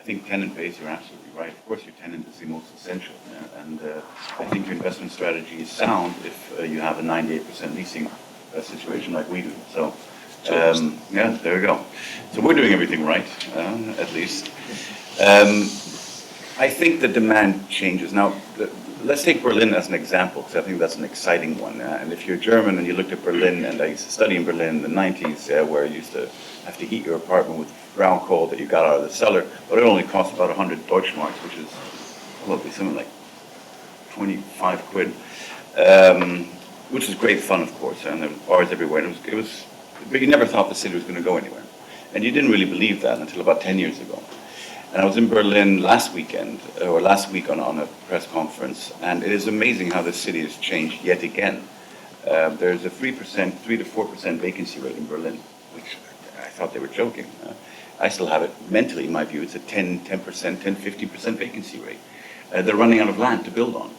think tenant base, you're absolutely right. Of course, your tenant is the most essential. And I think your investment strategy is sound if you have a 98% leasing situation like we do. So, yeah, there we go. So we're doing everything right, at least. I think the demand changes. Now, let's take Berlin as an example, because I think that's an exciting one. And if you're German and you looked at Berlin, and I used to study in Berlin in the 90s, where you used to have to heat your apartment with brown coal that you got out of the cellar, but it only cost about 100 Deutschmarks, which is probably something like 25 quid, which is great fun, of course, and there were bars everywhere. And but you never thought the city was going to go anywhere. And you didn't really believe that until about 10 years ago. And I was in Berlin last week on a press conference, and it is amazing how the city has changed yet again. There's a 3 to 4% vacancy rate in Berlin, which I thought they were joking. I still have it mentally, in my view. It's a 10%, 15% vacancy rate. They're running out of land to build on.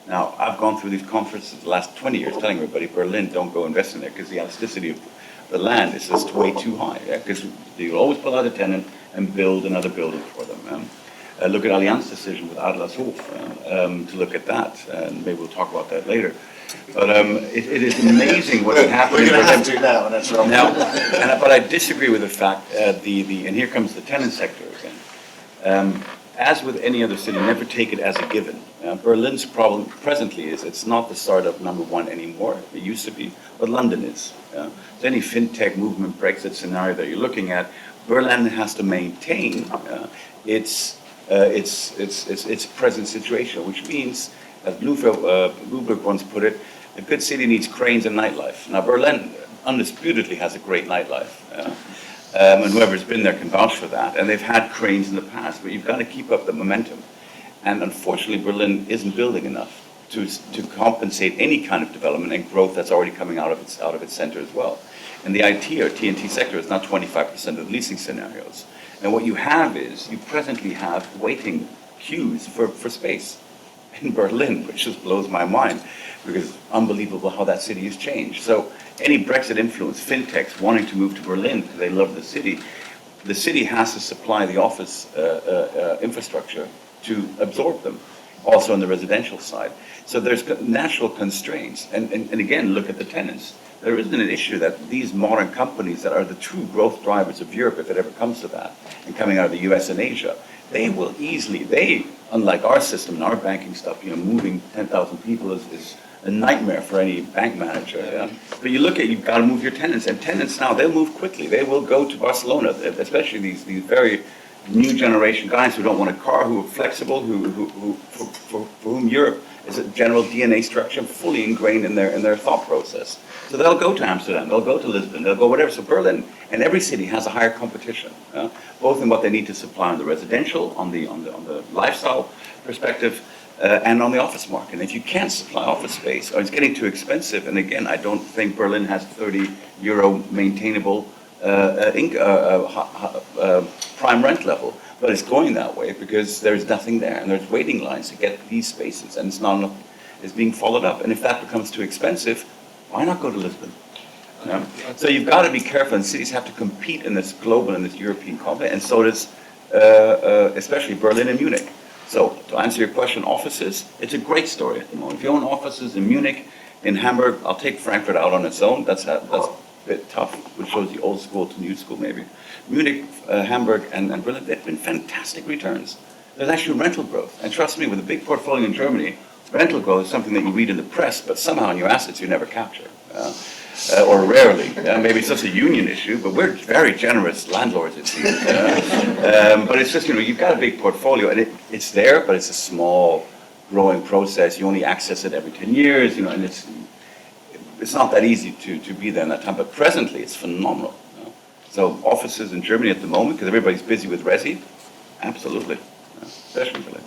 Now, I've gone through these conferences the last 20 years telling everybody, Berlin, don't go invest in there, because the elasticity of the land is just way too high. Because you'll always pull out a tenant and build another building for them. Look at Allianz's decision with Adlershof, to look at that, and maybe we'll talk about that later. But it is amazing what has happened. We're going to have to now, and that's wrong. But I disagree with the fact, and here comes the tenant sector again. As with any other city, never take it as a given. Berlin's problem presently is it's not the startup number one anymore. It used to be, but London is. So any fintech movement, Brexit scenario that you're looking at, Berlin has to maintain its present situation, which means, as Bloomberg once put it, a good city needs cranes and nightlife. Now, Berlin undisputedly has a great nightlife, and whoever's been there can vouch for that. And they've had cranes in the past, but you've got to keep up the momentum. And unfortunately, Berlin isn't building enough to compensate any kind of development and growth that's already coming out of its center as well. And the IT or TNT sector is not 25% of the leasing scenarios. And what you have is, you presently have waiting queues for space in Berlin, which just blows my mind, because it's unbelievable how that city has changed. So any Brexit influence, fintechs wanting to move to Berlin because they love the city has to supply the office infrastructure to absorb them, also on the residential side. So there's natural constraints. And again, look at the tenants. There isn't an issue that these modern companies that are the true growth drivers of Europe, if it ever comes to that, and coming out of the US and Asia, they will easily, unlike our system and our banking stuff, moving 10,000 people is a nightmare for any bank manager. Yeah? But you look at, you've got to move your tenants, and tenants now, they'll move quickly. They will go to Barcelona, especially these very new generation guys who don't want a car, who are flexible, for whom Europe is a general DNA structure fully ingrained in their thought process. So they'll go to Amsterdam, they'll go to Lisbon, they'll go whatever. So Berlin and every city has a higher competition, both in what they need to supply on the residential, on the lifestyle perspective, and on the office market. And if you can't supply office space, or it's getting too expensive, and again, I don't think Berlin has €30 maintainable prime rent level, but it's going that way because there's nothing there, and there's waiting lines to get these spaces, and it's not enough, it's being followed up. And if that becomes too expensive, why not go to Lisbon? So you've got to be careful, and cities have to compete in this global and this European competition, and so does especially Berlin and Munich. So to answer your question, offices, it's a great story at the moment. If you own offices in Munich, in Hamburg, I'll take Frankfurt out on its own. That's a bit tough, which shows the old school to new school maybe. Munich, Hamburg, and Berlin, they've been fantastic returns. There's actually rental growth. And trust me, with a big portfolio in Germany, rental growth is something that you read in the press, but somehow in your assets you never capture, or rarely. Maybe it's just a union issue, but we're very generous landlords, it seems. But it's just, you've got a big portfolio, and it's there, but it's a small, growing process. You only access it every 10 years, and it's not that easy to be there in that time. But presently, it's phenomenal. So offices in Germany at the moment, because everybody's busy with resi, absolutely, especially Berlin.